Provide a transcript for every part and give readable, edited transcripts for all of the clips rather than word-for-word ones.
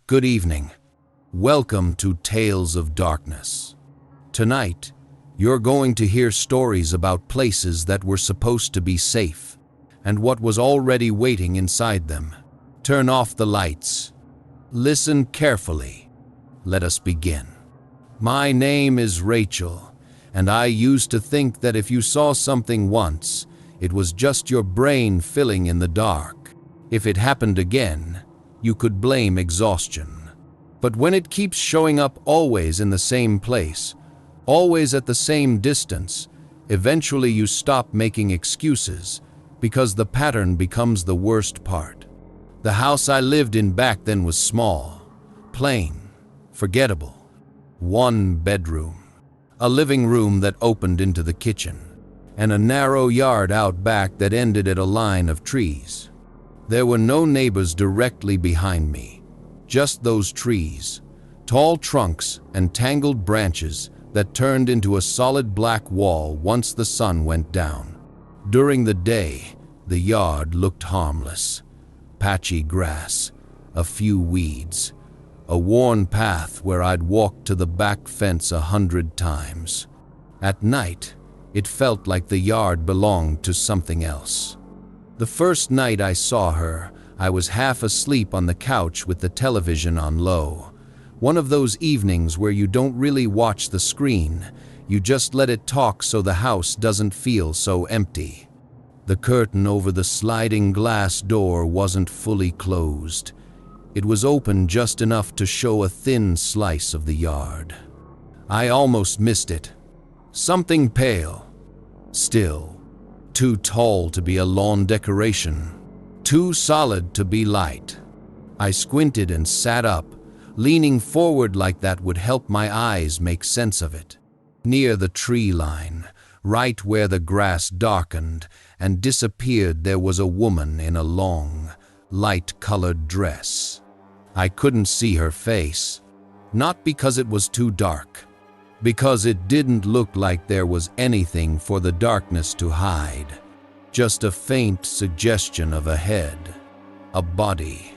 Good evening. Welcome to Tales of Darkness. Tonight, you're going to hear stories about places that were supposed to be safe and what was already waiting inside them. Turn off the lights. Listen carefully. Let us begin. My name is Rachel, and I used to think that if you saw something once, it was just your brain filling in the dark. If it happened again, you could blame exhaustion. But when it keeps showing up always in the same place, always at the same distance, eventually you stop making excuses because the pattern becomes the worst part. The house I lived in back then was small, plain, forgettable. One bedroom, a living room that opened into the kitchen, and a narrow yard out back that ended at a line of trees. There were no neighbors directly behind me, just those trees, tall trunks and tangled branches that turned into a solid black wall once the sun went down. During the day, the yard looked harmless. Patchy grass, a few weeds, a worn path where I'd walked to the back fence 100 times. At night, it felt like the yard belonged to something else. The first night I saw her, I was half asleep on the couch with the television on low. One of those evenings where you don't really watch the screen, you just let it talk so the house doesn't feel so empty. The curtain over the sliding glass door wasn't fully closed. It was open just enough to show a thin slice of the yard. I almost missed it. Something pale, still, too tall to be a lawn decoration, too solid to be light. I squinted and sat up, leaning forward like that would help my eyes make sense of it. Near the tree line, right where the grass darkened and disappeared, there was a woman in a long, light-colored dress. I couldn't see her face, not because it was too dark, because it didn't look like there was anything for the darkness to hide. Just a faint suggestion of a head, a body,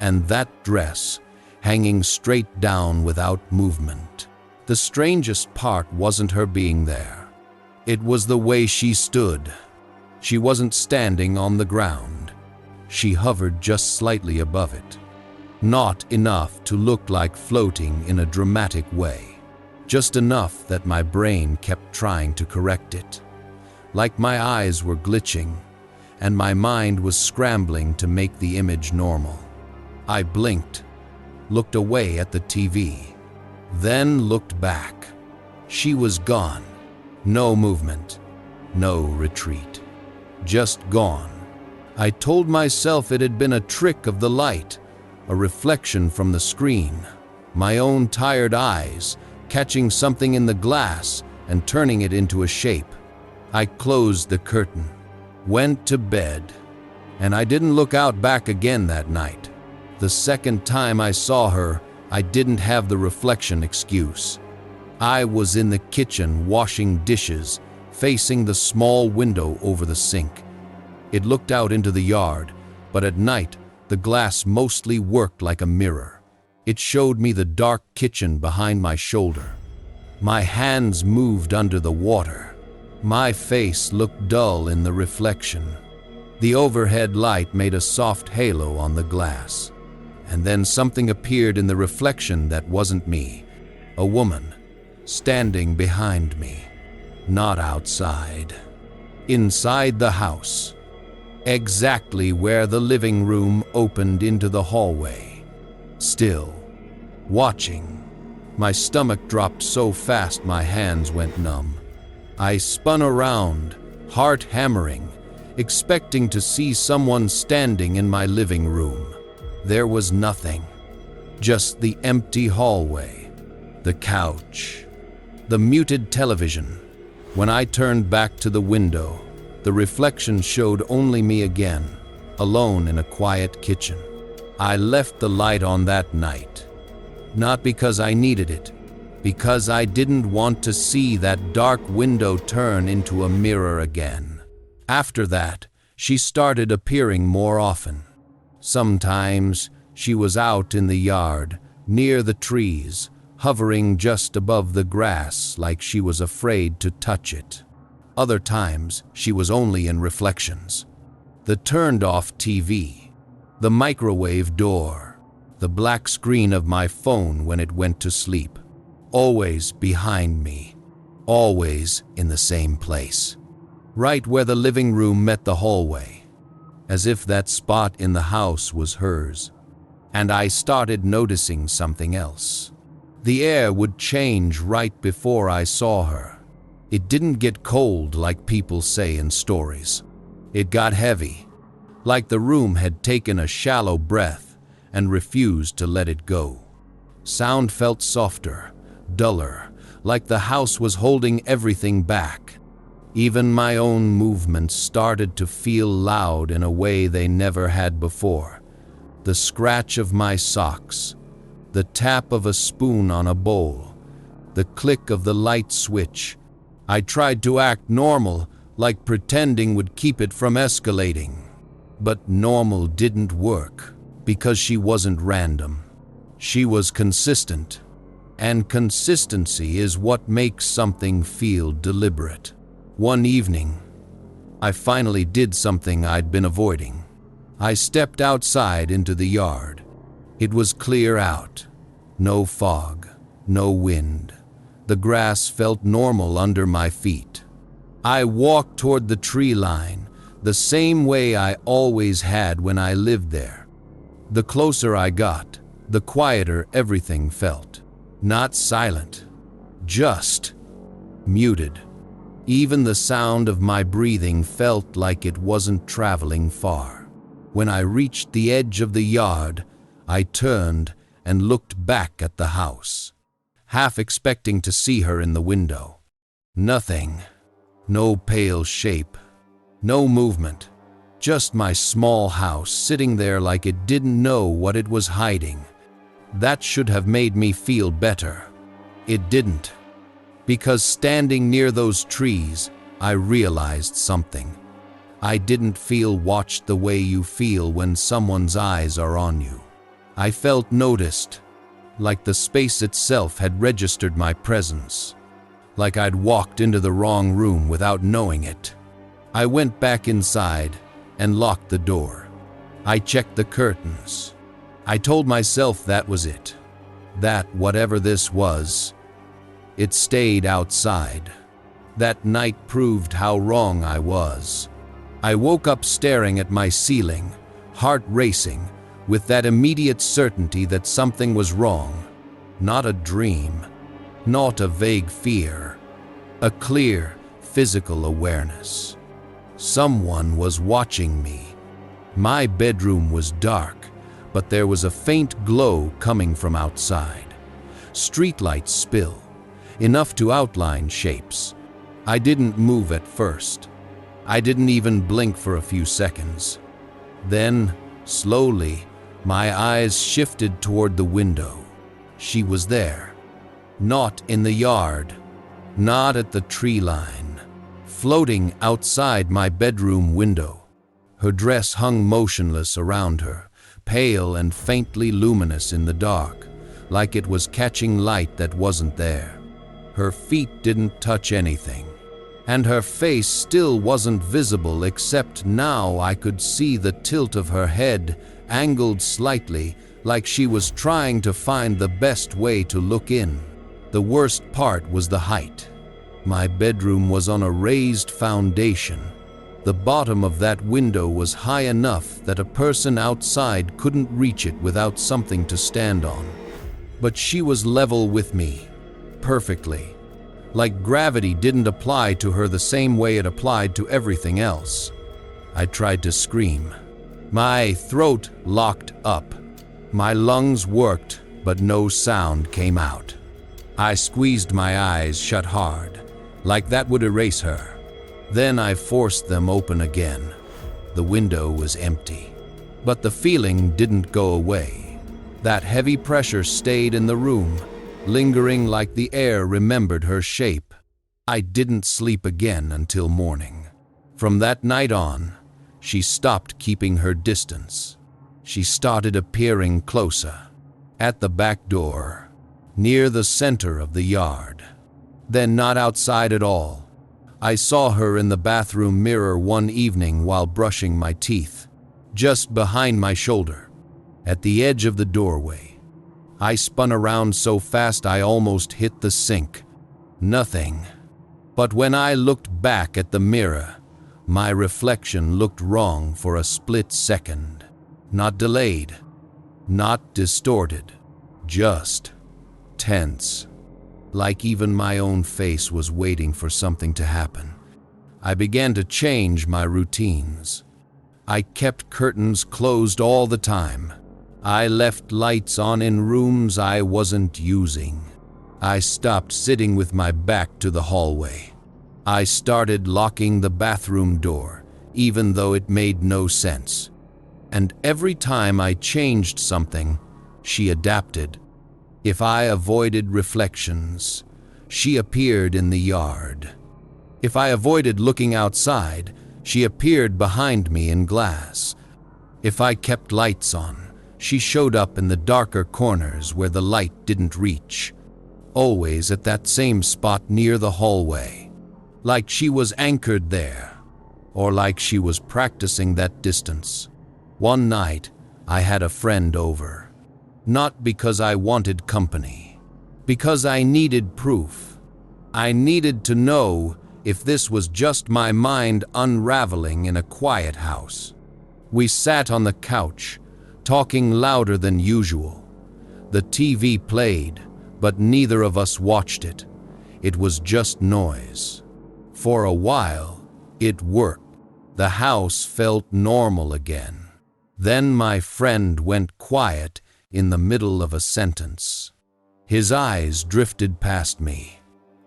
and that dress hanging straight down without movement. The strangest part wasn't her being there. It was the way she stood. She wasn't standing on the ground. She hovered just slightly above it. Not enough to look like floating in a dramatic way. Just enough that my brain kept trying to correct it. Like my eyes were glitching, and my mind was scrambling to make the image normal. I blinked, looked away at the TV, then looked back. She was gone. No movement, no retreat. Just gone. I told myself it had been a trick of the light, a reflection from the screen, my own tired eyes catching something in the glass and turning it into a shape. I closed the curtain, went to bed, and I didn't look out back again that night. The second time I saw her, I didn't have the reflection excuse. I was in the kitchen washing dishes, facing the small window over the sink. It looked out into the yard, but at night, the glass mostly worked like a mirror. It showed me the dark kitchen behind my shoulder. My hands moved under the water. My face looked dull in the reflection. The overhead light made a soft halo on the glass. And then something appeared in the reflection that wasn't me. A woman, standing behind me. Not outside. Inside the house. Exactly where the living room opened into the hallway. Still, watching. My stomach dropped so fast my hands went numb. I spun around, heart hammering, expecting to see someone standing in my living room. There was nothing. Just the empty hallway, the couch, the muted television. When I turned back to the window, the reflection showed only me again, alone in a quiet kitchen. I left the light on that night. Not because I needed it, because I didn't want to see that dark window turn into a mirror again. After that, she started appearing more often. Sometimes She was out in the yard, near the trees, hovering just above the grass like she was afraid to touch it. Other times, she was only in reflections. The turned-off TV, the microwave door, the black screen of my phone when it went to sleep. Always behind me, always in the same place. Right where the living room met the hallway, as if that spot in the house was hers. And I started noticing something else. The air would change right before I saw her. It didn't get cold like people say in stories. It got heavy, like the room had taken a shallow breath and refused to let it go. Sound felt softer, duller, like the house was holding everything back. Even my own movements started to feel loud in a way they never had before. The scratch of my socks, the tap of a spoon on a bowl, the click of the light switch. I tried to act normal, like pretending would keep it from escalating. But normal didn't work, because she wasn't random. She was consistent. And consistency is what makes something feel deliberate. One evening, I finally did something I'd been avoiding. I stepped outside into the yard. It was clear out. No fog, no wind. The grass felt normal under my feet. I walked toward the tree line, the same way I always had when I lived there. The closer I got, the quieter everything felt. Not silent, just muted. Even the sound of my breathing felt like it wasn't traveling far. When I reached the edge of the yard, I turned and looked back at the house, half expecting to see her in the window. Nothing. No pale shape. No movement. Just my small house sitting there like it didn't know what it was hiding. That should have made me feel better. It didn't. Because standing near those trees, I realized something. I didn't feel watched the way you feel when someone's eyes are on you. I felt noticed, like the space itself had registered my presence, like I'd walked into the wrong room without knowing it. I went back inside and locked the door. I checked the curtains. I told myself that was it, that whatever this was, it stayed outside. That night proved how wrong I was. I woke up staring at my ceiling, heart racing, with that immediate certainty that something was wrong. Not a dream, not a vague fear, a clear, physical awareness. Someone was watching me. My bedroom was dark, but there was a faint glow coming from outside. Streetlights spill, enough to outline shapes. I didn't move at first. I didn't even blink for a few seconds. Then, slowly, my eyes shifted toward the window. She was there. Not in the yard. Not at the tree line. Floating outside my bedroom window. Her dress hung motionless around her, pale and faintly luminous in the dark, like it was catching light that wasn't there. Her feet didn't touch anything, and her face still wasn't visible except now I could see the tilt of her head, angled slightly, like she was trying to find the best way to look in. The worst part was the height. My bedroom was on a raised foundation. The bottom of that window was high enough that a person outside couldn't reach it without something to stand on. But she was level with me, perfectly. Like gravity didn't apply to her the same way it applied to everything else. I tried to scream. My throat locked up. My lungs worked, but no sound came out. I squeezed my eyes shut hard, like that would erase her. Then I forced them open again. The window was empty. But the feeling didn't go away. That heavy pressure stayed in the room, lingering like the air remembered her shape. I didn't sleep again until morning. From that night on, she stopped keeping her distance. she started appearing closer, at the back door, near the center of the yard. Then not outside at all. I saw her in the bathroom mirror one evening while brushing my teeth, just behind my shoulder, at the edge of the doorway. I spun around so fast I almost hit the sink. Nothing. But when I looked back at the mirror, my reflection looked wrong for a split second. Not delayed, not distorted, just tense. Like even my own face was waiting for something to happen. I began to change my routines. I kept curtains closed all the time. I left lights on in rooms I wasn't using. I stopped sitting with my back to the hallway. I started locking the bathroom door, even though it made no sense. And every time I changed something, she adapted. If I avoided reflections, she appeared in the yard. If I avoided looking outside, she appeared behind me in glass. If I kept lights on, she showed up in the darker corners where the light didn't reach. Always at that same spot near the hallway. Like she was anchored there, or like she was practicing that distance. One night, I had a friend over. Not because I wanted company, because I needed proof. I needed to know if this was just my mind unraveling in a quiet house. We sat on the couch, talking louder than usual. The TV played, but neither of us watched it. It was just noise. For a while, it worked. The house felt normal again. Then my friend went quiet in the middle of a sentence. His eyes drifted past me,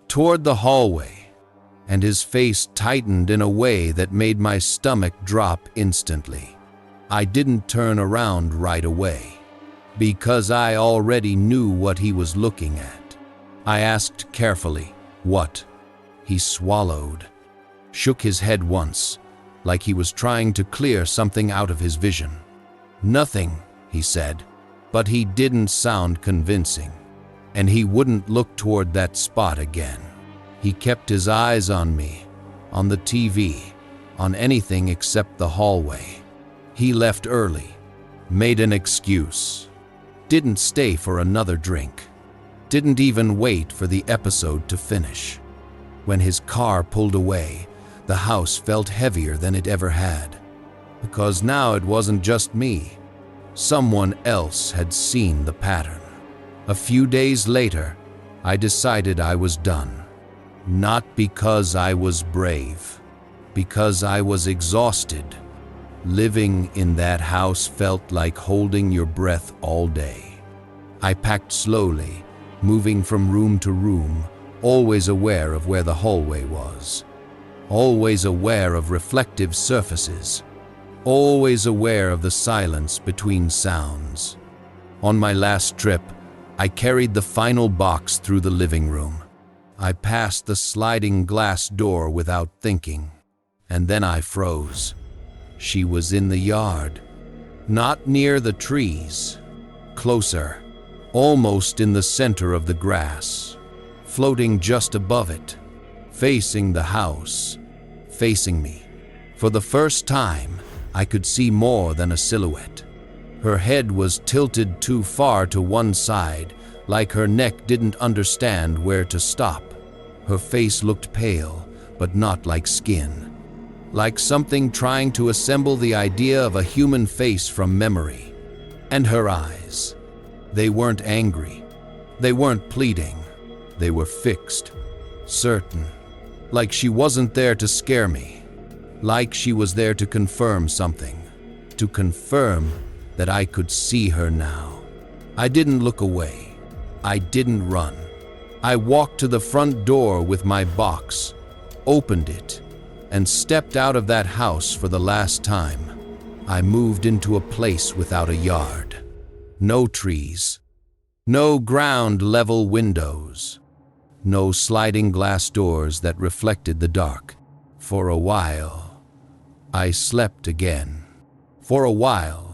toward the hallway, and his face tightened in a way that made my stomach drop instantly. I didn't turn around right away, because I already knew what he was looking at. I asked carefully, "What?" He swallowed, shook his head once, like he was trying to clear something out of his vision. "Nothing," he said. But he didn't sound convincing, and he wouldn't look toward that spot again. He kept his eyes on me, on the TV, on anything except the hallway. He left early, made an excuse, didn't stay for another drink, didn't even wait for the episode to finish. When his car pulled away, the house felt heavier than it ever had, because now it wasn't just me. Someone else had seen the pattern. A few days later, I decided I was done. Not because I was brave, because I was exhausted. Living in that house felt like holding your breath all day. I packed slowly, moving from room to room, always aware of where the hallway was. Always aware of reflective surfaces. Always aware of the silence between sounds. On my last trip, I carried the final box through the living room. I passed the sliding glass door without thinking, and then I froze. She was in the yard, not near the trees, closer, almost in the center of the grass, floating just above it, facing the house, facing me. For the first time, I could see more than a silhouette. Her head was tilted too far to one side, like her neck didn't understand where to stop. Her face looked pale, but not like skin. Like something trying to assemble the idea of a human face from memory. And her eyes. They weren't angry. They weren't pleading. They were fixed, certain. Like she wasn't there to scare me. Like she was there to confirm something. To confirm that I could see her now. I didn't look away. I didn't run. I walked to the front door with my box, opened it, and stepped out of that house for the last time. I moved into a place without a yard. No trees. No ground-level windows. No sliding glass doors that reflected the dark. For a while, I slept again. For a while,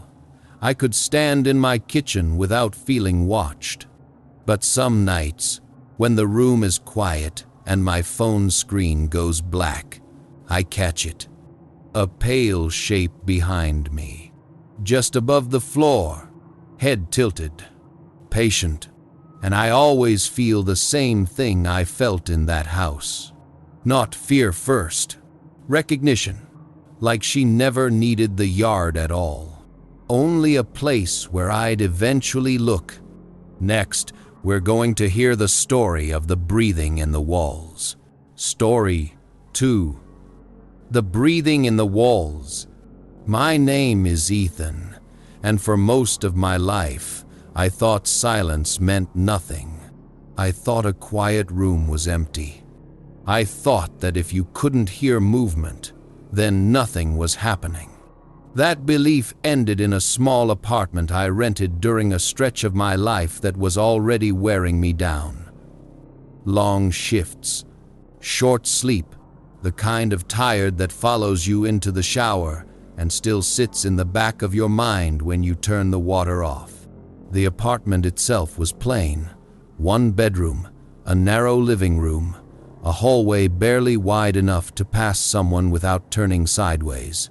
I could stand in my kitchen without feeling watched. But some nights, when the room is quiet and my phone screen goes black, I catch it. A pale shape behind me, just above the floor, head tilted, patient, and I always feel the same thing I felt in that house. Not fear first, recognition, like she never needed the yard at all. Only a place where I'd eventually look. Next, we're going to hear the story of the breathing in the walls. Story 2. The breathing in the walls. My name is Ethan, and for most of my life, I thought silence meant nothing. I thought a quiet room was empty. I thought that if you couldn't hear movement, then nothing was happening. That belief ended in a small apartment I rented during a stretch of my life that was already wearing me down. Long shifts, short sleep, the kind of tired that follows you into the shower and still sits in the back of your mind when you turn the water off. The apartment itself was plain. One bedroom, a narrow living room, a hallway barely wide enough to pass someone without turning sideways,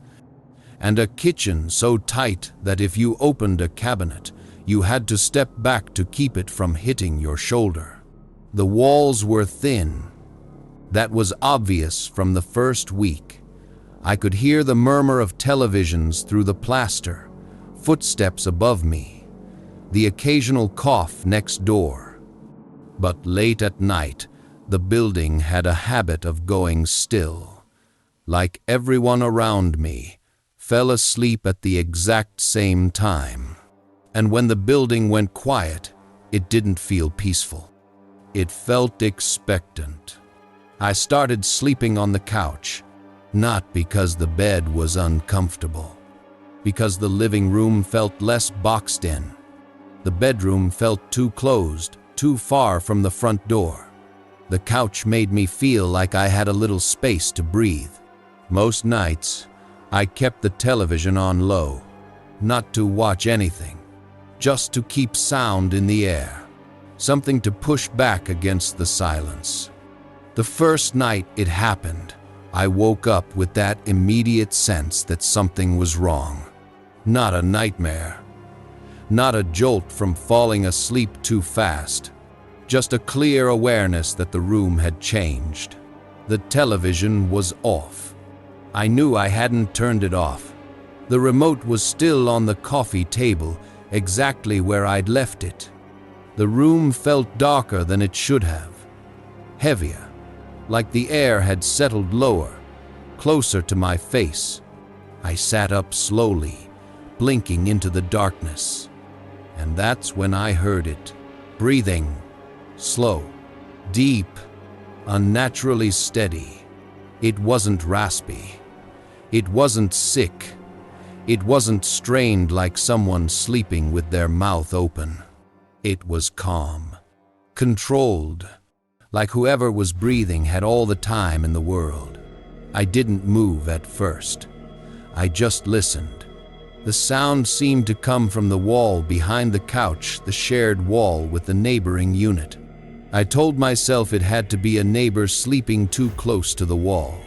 and a kitchen so tight that if you opened a cabinet, you had to step back to keep it from hitting your shoulder. The walls were thin. That was obvious from the first week. I could hear the murmur of televisions through the plaster, footsteps above me, the occasional cough next door. But late at night, the building had a habit of going still. Like everyone around me, fell asleep at the exact same time. And when the building went quiet, it didn't feel peaceful. It felt expectant. I started sleeping on the couch, not because the bed was uncomfortable, because the living room felt less boxed in. The bedroom felt too closed, too far from the front door. The couch made me feel like I had a little space to breathe. Most nights, I kept the television on low, not to watch anything, just to keep sound in the air, something to push back against the silence. The first night it happened, I woke up with that immediate sense that something was wrong. Not a nightmare, not a jolt from falling asleep too fast, just a clear awareness that the room had changed. The television was off. I knew I hadn't turned it off. The remote was still on the coffee table, exactly where I'd left it. The room felt darker than it should have, heavier, like the air had settled lower, closer to my face. I sat up slowly, blinking into the darkness. And that's when I heard it, breathing, slow, deep, unnaturally steady. It wasn't raspy. It wasn't sick. It wasn't strained like someone sleeping with their mouth open. It was calm, controlled, like whoever was breathing had all the time in the world. I didn't move at first. I just listened. The sound seemed to come from the wall behind the couch, the shared wall with the neighboring unit. I told myself it had to be a neighbor sleeping too close to the wall.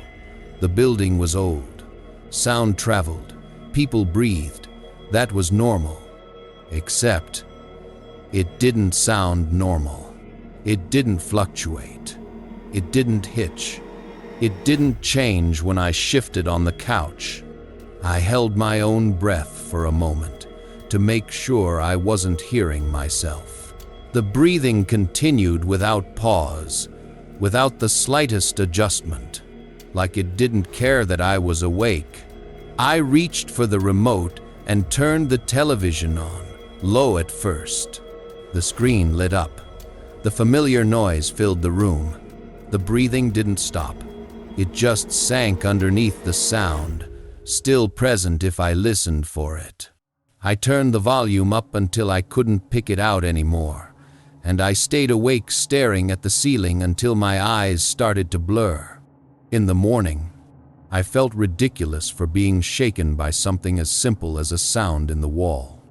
The building was old. Sound traveled. People breathed. That was normal. Except, it didn't sound normal. It didn't fluctuate. It didn't hitch. It didn't change when I shifted on the couch. I held my own breath for a moment to make sure I wasn't hearing myself. The breathing continued without pause, without the slightest adjustment, like it didn't care that I was awake. I reached for the remote and turned the television on, low at first. The screen lit up. The familiar noise filled the room. The breathing didn't stop. It just sank underneath the sound, still present if I listened for it. I turned the volume up until I couldn't pick it out anymore, and I stayed awake staring at the ceiling until my eyes started to blur. In the morning, I felt ridiculous for being shaken by something as simple as a sound in the wall.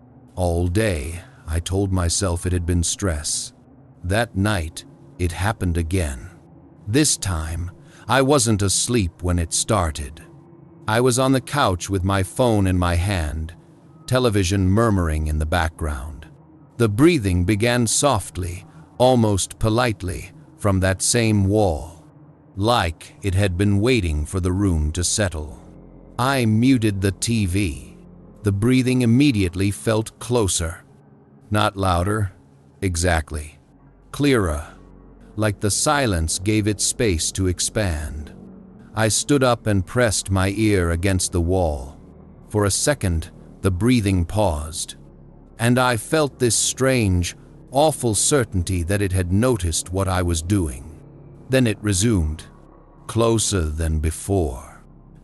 All day, I told myself it had been stress. That night, it happened again. This time, I wasn't asleep when it started. I was on the couch with my phone in my hand, television murmuring in the background. The breathing began softly, almost politely, from that same wall, like it had been waiting for the room to settle. I muted the TV. The breathing immediately felt closer. Not louder, exactly. Clearer, like the silence gave it space to expand. I stood up and pressed my ear against the wall. For a second, the breathing paused, and I felt this strange, awful certainty that it had noticed what I was doing. Then it resumed, closer than before,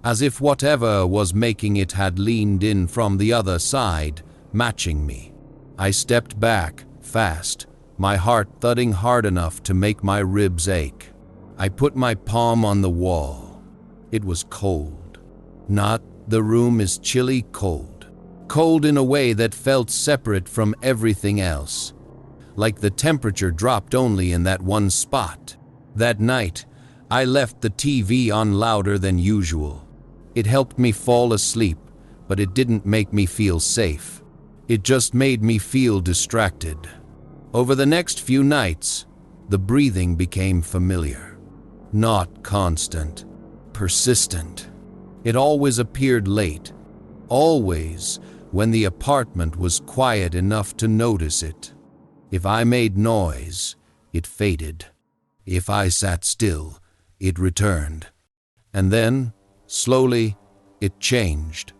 as if whatever was making it had leaned in from the other side, matching me. I stepped back, fast, my heart thudding hard enough to make my ribs ache. I put my palm on the wall. It was cold. Not the room is chilly cold. Cold in a way that felt separate from everything else. Like the temperature dropped only in that one spot. That night, I left the TV on louder than usual. It helped me fall asleep, but it didn't make me feel safe. It just made me feel distracted. Over the next few nights, the breathing became familiar. Not constant, persistent. It always appeared late. Always when the apartment was quiet enough to notice it. If I made noise, it faded. If I sat still, it returned. And then, slowly, it changed.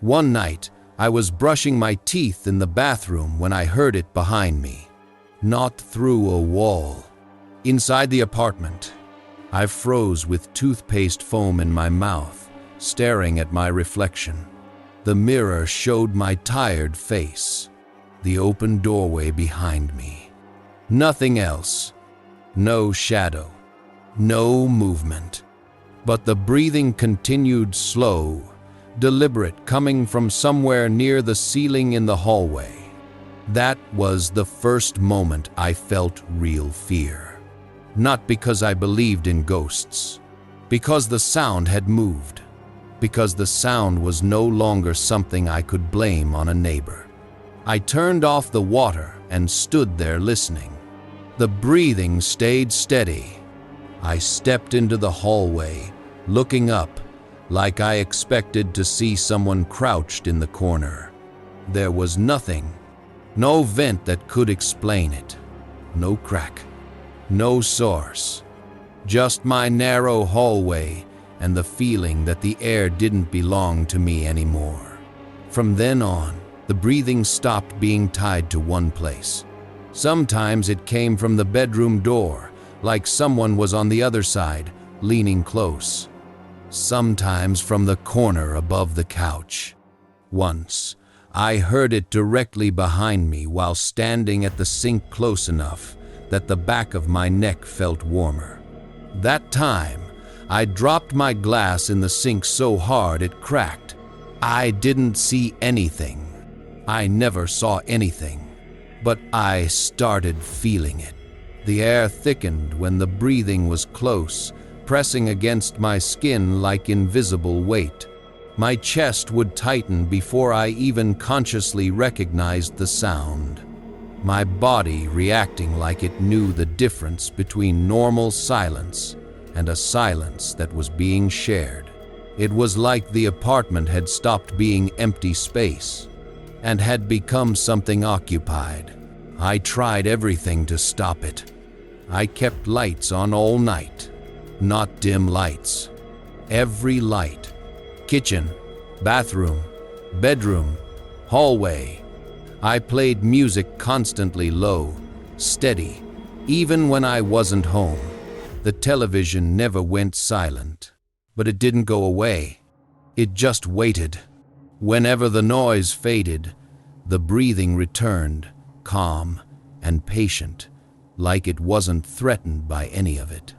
One night, I was brushing my teeth in the bathroom when I heard it behind me. Not through a wall. Inside the apartment. I froze with toothpaste foam in my mouth, staring at my reflection. The mirror showed my tired face. The open doorway behind me. Nothing else. No shadow. No movement. But the breathing continued slow, deliberate, coming from somewhere near the ceiling in the hallway. That was the first moment I felt real fear. Not because I believed in ghosts. Because the sound had moved. Because the sound was no longer something I could blame on a neighbor. I turned off the water and stood there listening. The breathing stayed steady. I stepped into the hallway, looking up, like I expected to see someone crouched in the corner. There was nothing. No vent that could explain it. No crack. No source. Just my narrow hallway and the feeling that the air didn't belong to me anymore. From then on, the breathing stopped being tied to one place. Sometimes it came from the bedroom door, like someone was on the other side, leaning close. Sometimes from the corner above the couch. Once, I heard it directly behind me while standing at the sink close enough that the back of my neck felt warmer. That time, I dropped my glass in the sink so hard it cracked. I didn't see anything. I never saw anything. But I started feeling it. The air thickened when the breathing was close, pressing against my skin like invisible weight. My chest would tighten before I even consciously recognized the sound. My body reacting like it knew the difference between normal silence and a silence that was being shared. It was like the apartment had stopped being empty space and had become something occupied. I tried everything to stop it. I kept lights on all night. Not dim lights. Every light. Kitchen, bathroom, bedroom, hallway. I played music constantly low, steady, even when I wasn't home. The television never went silent, but it didn't go away. It just waited. Whenever the noise faded, the breathing returned, calm and patient, like it wasn't threatened by any of it.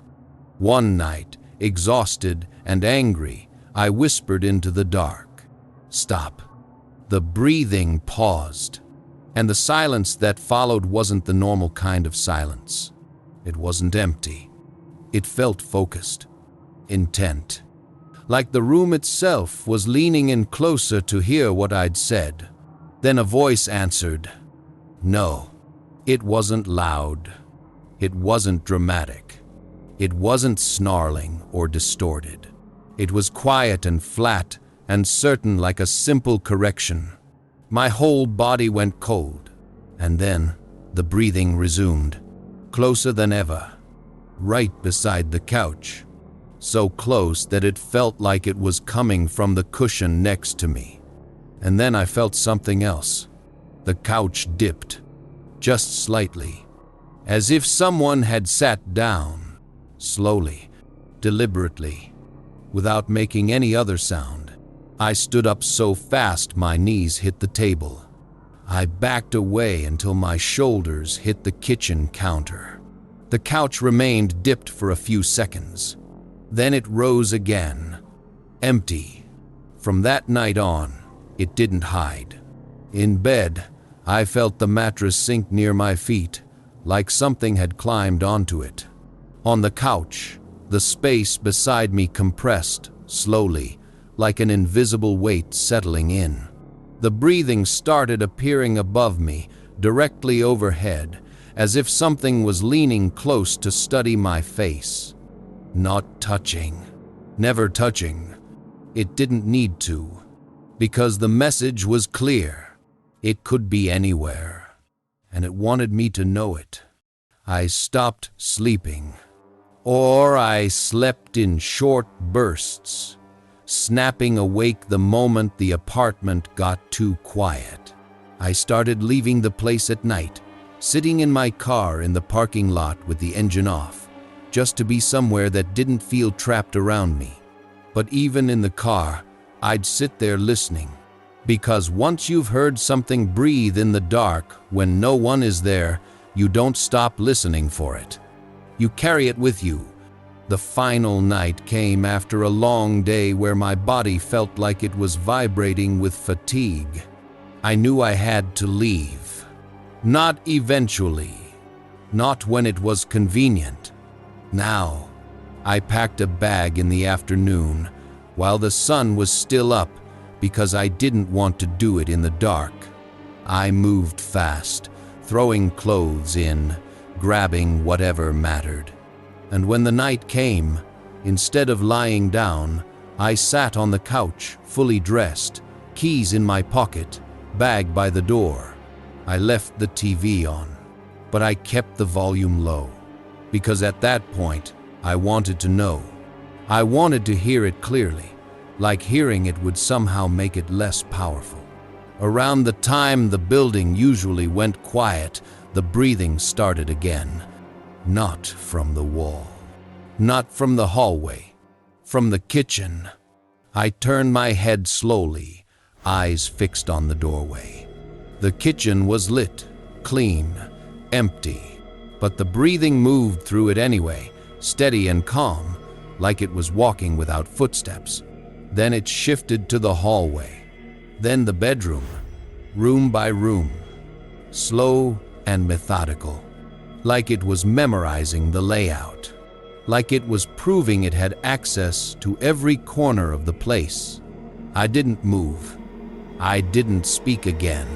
One night, exhausted and angry, I whispered into the dark, "Stop." The breathing paused. And the silence that followed wasn't the normal kind of silence. It wasn't empty. It felt focused, intent. Like the room itself was leaning in closer to hear what I'd said. Then a voice answered. No, it wasn't loud. It wasn't dramatic. It wasn't snarling or distorted. It was quiet and flat and certain, like a simple correction. My whole body went cold, and then the breathing resumed, closer than ever, right beside the couch, so close that it felt like it was coming from the cushion next to me. And then I felt something else. The couch dipped, just slightly, as if someone had sat down, slowly, deliberately, without making any other sound. I stood up so fast my knees hit the table. I backed away until my shoulders hit the kitchen counter. The couch remained dipped for a few seconds. Then it rose again, empty. From that night on, it didn't hide. In bed, I felt the mattress sink near my feet, like something had climbed onto it. On the couch, the space beside me compressed, slowly, like an invisible weight settling in. The breathing started appearing above me, directly overhead, as if something was leaning close to study my face. Not touching. Never touching. It didn't need to, because the message was clear. It could be anywhere, and it wanted me to know it. I stopped sleeping, or I slept in short bursts, snapping awake the moment the apartment got too quiet. I started leaving the place at night, sitting in my car in the parking lot with the engine off, just to be somewhere that didn't feel trapped around me. But even in the car, I'd sit there listening, because once you've heard something breathe in the dark when no one is there, you don't stop listening for it. You carry it with you. The final night came after a long day where my body felt like it was vibrating with fatigue. I knew I had to leave. Not eventually. Not when it was convenient. Now. I packed a bag in the afternoon while the sun was still up because I didn't want to do it in the dark. I moved fast, throwing clothes in, grabbing whatever mattered. And when the night came, instead of lying down, I sat on the couch, fully dressed, keys in my pocket, bag by the door. I left the TV on, but I kept the volume low, because at that point, I wanted to know. I wanted to hear it clearly, like hearing it would somehow make it less powerful. Around the time the building usually went quiet, the breathing started again. Not from the wall. Not from the hallway. From the kitchen. I turned my head slowly, eyes fixed on the doorway. The kitchen was lit, clean, empty, but the breathing moved through it anyway, steady and calm, like it was walking without footsteps. Then it shifted to the hallway. Then the bedroom, room by room, slow and methodical, like it was memorizing the layout, like it was proving it had access to every corner of the place. I didn't move. I didn't speak again.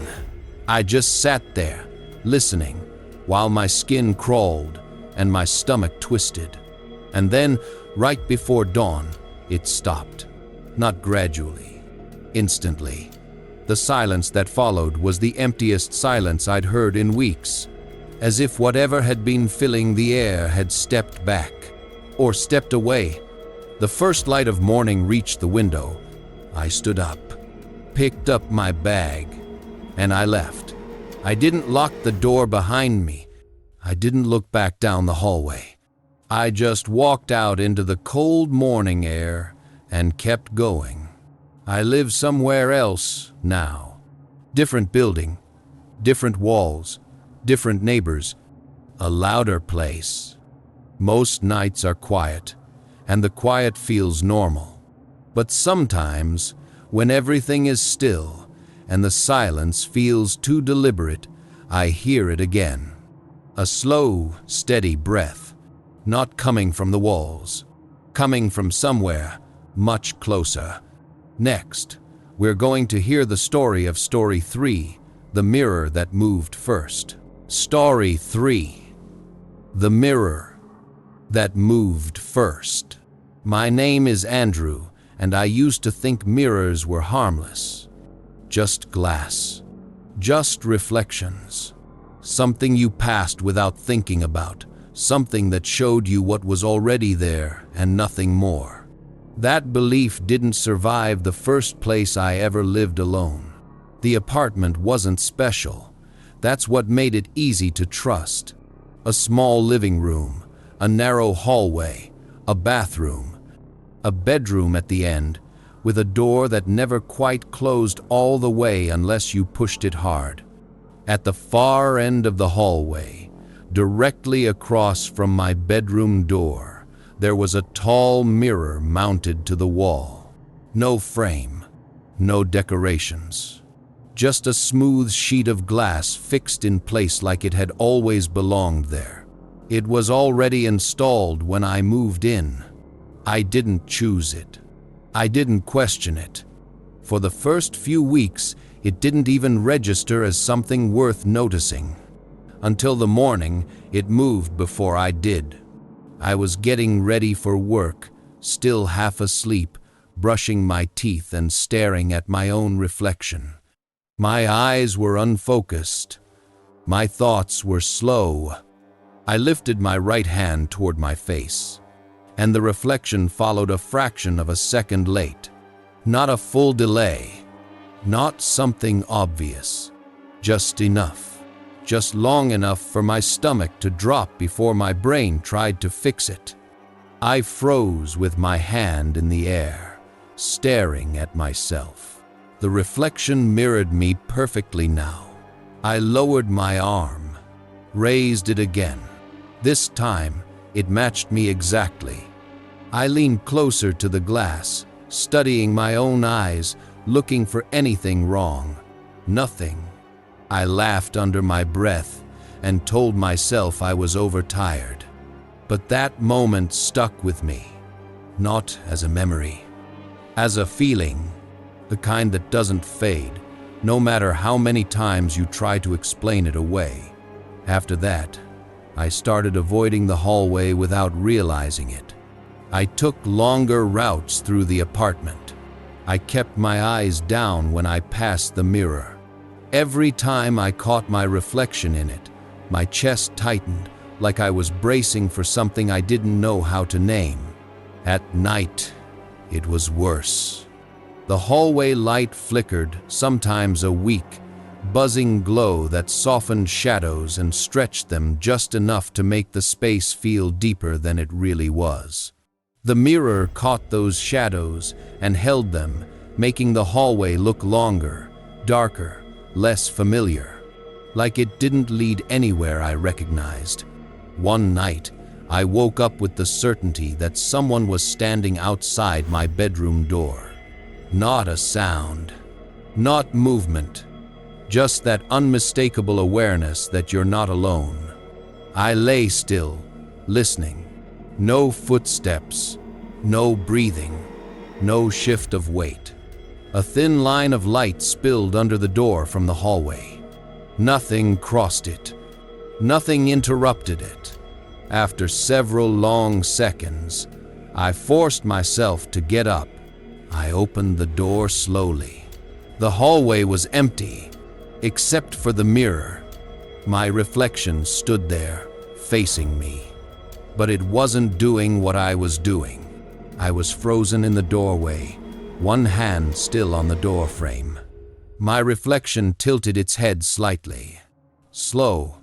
I just sat there, listening, while my skin crawled and my stomach twisted. And then, right before dawn, it stopped. Not gradually, instantly. The silence that followed was the emptiest silence I'd heard in weeks, as if whatever had been filling the air had stepped back, or stepped away. The first light of morning reached the window. I stood up, picked up my bag, and I left. I didn't lock the door behind me. I didn't look back down the hallway. I just walked out into the cold morning air and kept going. I live somewhere else now. Different building, different walls, different neighbors, a louder place. Most nights are quiet, and the quiet feels normal. But sometimes, when everything is still and the silence feels too deliberate, I hear it again. A slow, steady breath, not coming from the walls, coming from somewhere much closer. Next, we're going to hear the story of Story 3, The Mirror That Moved First. Story 3, The Mirror That Moved First. My name is Andrew, and I used to think mirrors were harmless. Just glass. Just reflections. Something you passed without thinking about. Something that showed you what was already there and nothing more. That belief didn't survive the first place I ever lived alone. The apartment wasn't special. That's what made it easy to trust. A small living room, a narrow hallway, a bathroom, a bedroom at the end, with a door that never quite closed all the way unless you pushed it hard. At the far end of the hallway, directly across from my bedroom door, there was a tall mirror mounted to the wall. No frame, no decorations. Just a smooth sheet of glass fixed in place like it had always belonged there. It was already installed when I moved in. I didn't choose it. I didn't question it. For the first few weeks, it didn't even register as something worth noticing. Until the morning, it moved before I did. I was getting ready for work, still half asleep, brushing my teeth and staring at my own reflection. My eyes were unfocused. My thoughts were slow. I lifted my right hand toward my face, and the reflection followed a fraction of a second late. Not a full delay. Not something obvious. Just enough. Just long enough for my stomach to drop before my brain tried to fix it. I froze with my hand in the air, staring at myself. The reflection mirrored me perfectly now. I lowered my arm, raised it again. This time, it matched me exactly. I leaned closer to the glass, studying my own eyes, looking for anything wrong. Nothing. I laughed under my breath and told myself I was overtired. But that moment stuck with me, not as a memory, as a feeling, the kind that doesn't fade, no matter how many times you try to explain it away. After that, I started avoiding the hallway without realizing it. I took longer routes through the apartment. I kept my eyes down when I passed the mirror. Every time I caught my reflection in it, my chest tightened like I was bracing for something I didn't know how to name. At night, it was worse. The hallway light flickered, sometimes a weak, buzzing glow that softened shadows and stretched them just enough to make the space feel deeper than it really was. The mirror caught those shadows and held them, making the hallway look longer, darker, less familiar, like it didn't lead anywhere I recognized. One night, I woke up with the certainty that someone was standing outside my bedroom door. Not a sound, not movement, just that unmistakable awareness that you're not alone. I lay still, listening. No footsteps, no breathing, no shift of weight. A thin line of light spilled under the door from the hallway. Nothing crossed it. Nothing interrupted it. After several long seconds, I forced myself to get up. I opened the door slowly. The hallway was empty, except for the mirror. My reflection stood there, facing me. But it wasn't doing what I was doing. I was frozen in the doorway, one hand still on the door frame. My reflection tilted its head slightly. Slow,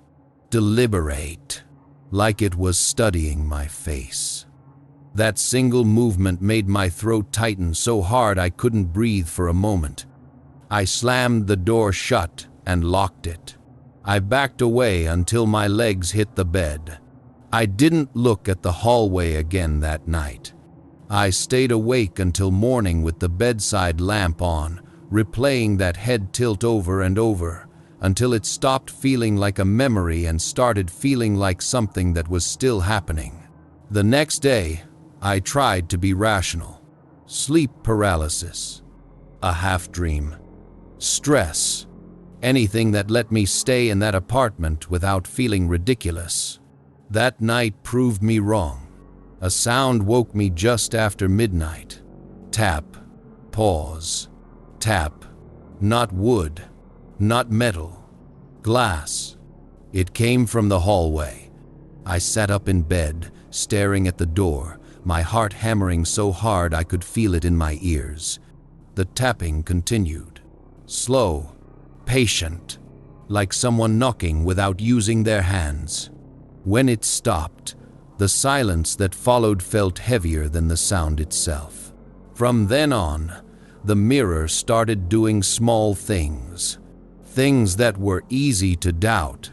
deliberate, like it was studying my face. That single movement made my throat tighten so hard I couldn't breathe for a moment. I slammed the door shut and locked it. I backed away until my legs hit the bed. I didn't look at the hallway again that night. I stayed awake until morning with the bedside lamp on, replaying that head tilt over and over, until it stopped feeling like a memory and started feeling like something that was still happening. The next day, I tried to be rational. Sleep paralysis, a half-dream, stress, anything that let me stay in that apartment without feeling ridiculous. That night proved me wrong. A sound woke me just after midnight. Tap, pause, tap. Not wood, not metal, glass. It came from the hallway. I sat up in bed, staring at the door, my heart hammering so hard I could feel it in my ears. The tapping continued. Slow, patient, like someone knocking without using their hands. When it stopped, the silence that followed felt heavier than the sound itself. From then on, the mirror started doing small things. Things that were easy to doubt.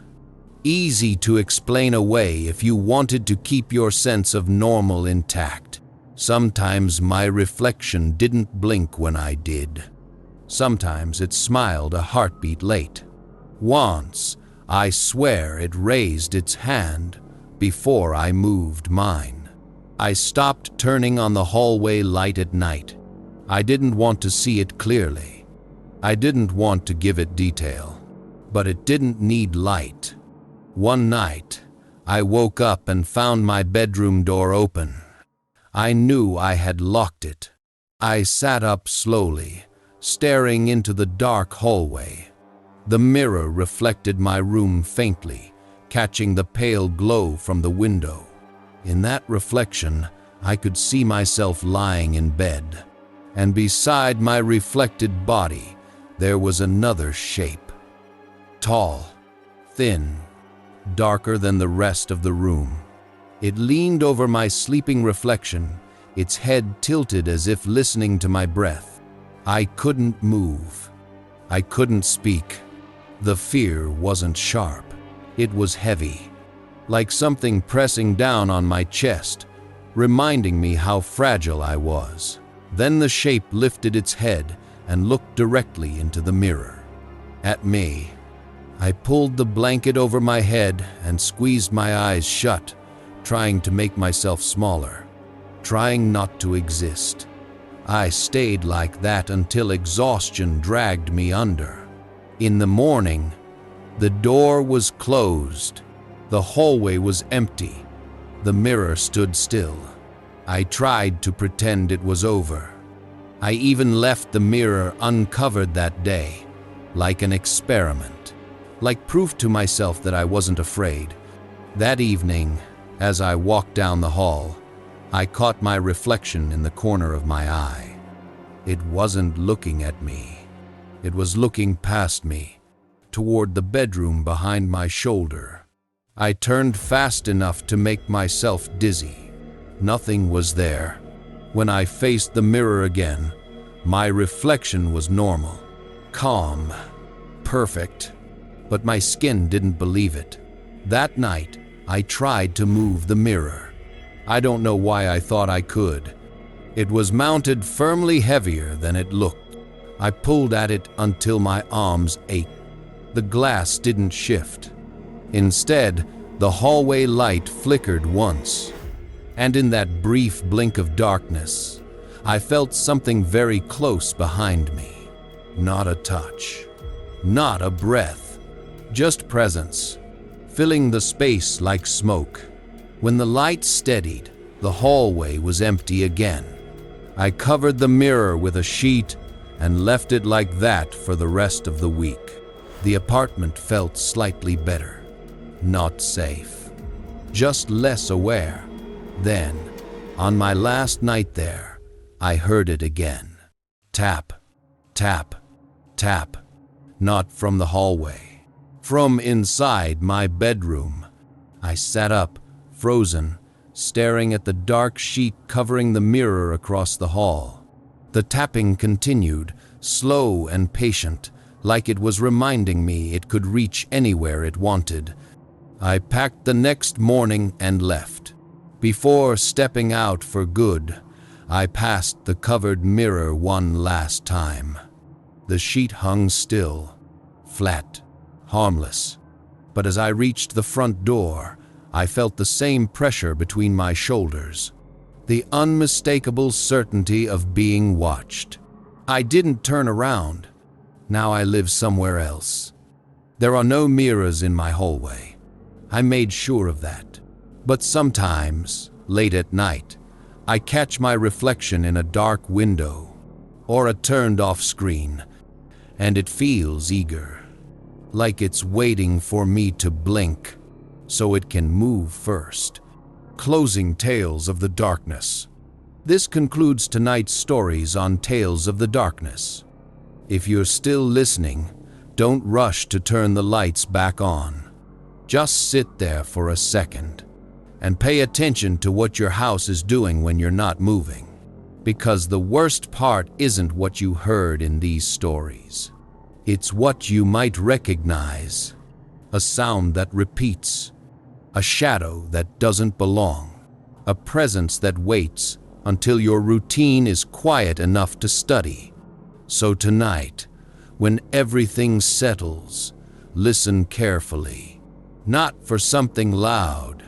Easy to explain away if you wanted to keep your sense of normal intact. Sometimes my reflection didn't blink when I did. Sometimes it smiled a heartbeat late. Once, I swear it raised its hand before I moved mine. I stopped turning on the hallway light at night. I didn't want to see it clearly. I didn't want to give it detail. But it didn't need light. One night, I woke up and found my bedroom door open. I knew I had locked it. I sat up slowly, staring into the dark hallway. The mirror reflected my room faintly, catching the pale glow from the window. In that reflection, I could see myself lying in bed. And beside my reflected body, there was another shape. Tall, thin, darker than the rest of the room. It leaned over my sleeping reflection, its head tilted as if listening to my breath. I couldn't move. I couldn't speak. The fear wasn't sharp. It was heavy, like something pressing down on my chest, reminding me how fragile I was. Then the shape lifted its head and looked directly into the mirror. At me. I pulled the blanket over my head and squeezed my eyes shut, trying to make myself smaller, trying not to exist. I stayed like that until exhaustion dragged me under. In the morning, the door was closed. The hallway was empty. The mirror stood still. I tried to pretend it was over. I even left the mirror uncovered that day, like an experiment, like proof to myself that I wasn't afraid. That evening, as I walked down the hall, I caught my reflection in the corner of my eye. It wasn't looking at me. It was looking past me, toward the bedroom behind my shoulder. I turned fast enough to make myself dizzy. Nothing was there. When I faced the mirror again, my reflection was normal, calm, perfect, but my skin didn't believe it. That night, I tried to move the mirror. I don't know why I thought I could. It was mounted firmly heavier than it looked. I pulled at it until my arms ached. The glass didn't shift. Instead, the hallway light flickered once. And in that brief blink of darkness, I felt something very close behind me. Not a touch, not a breath, just presence, filling the space like smoke. When the light steadied, the hallway was empty again. I covered the mirror with a sheet and left it like that for the rest of the week. The apartment felt slightly better. Not safe, just less aware. Then, on my last night there, I heard it again. Tap, tap, tap. Not from the hallway. From inside my bedroom. I sat up, frozen, staring at the dark sheet covering the mirror across the hall. The tapping continued, slow and patient, like it was reminding me it could reach anywhere it wanted. I packed the next morning and left. Before stepping out for good, I passed the covered mirror one last time. The sheet hung still, flat, harmless. But as I reached the front door, I felt the same pressure between my shoulders, the unmistakable certainty of being watched. I didn't turn around. Now I live somewhere else. There are no mirrors in my hallway. I made sure of that. But sometimes, late at night, I catch my reflection in a dark window or a turned-off screen, and it feels eager, like it's waiting for me to blink so it can move first. Closing Tales of the Darkness. This concludes tonight's stories on Tales of the Darkness. If you're still listening, don't rush to turn the lights back on. Just sit there for a second and pay attention to what your house is doing when you're not moving. Because the worst part isn't what you heard in these stories. It's what you might recognize. A sound that repeats. A shadow that doesn't belong. A presence that waits until your routine is quiet enough to study. So tonight, when everything settles, listen carefully. Not for something loud,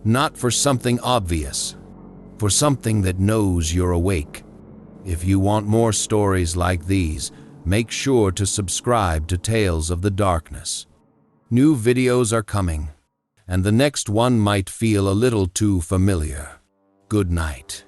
not for something obvious, for something that knows you're awake. If you want more stories like these, make sure to subscribe to Tales of the Darkness. New videos are coming, and the next one might feel a little too familiar. Good night.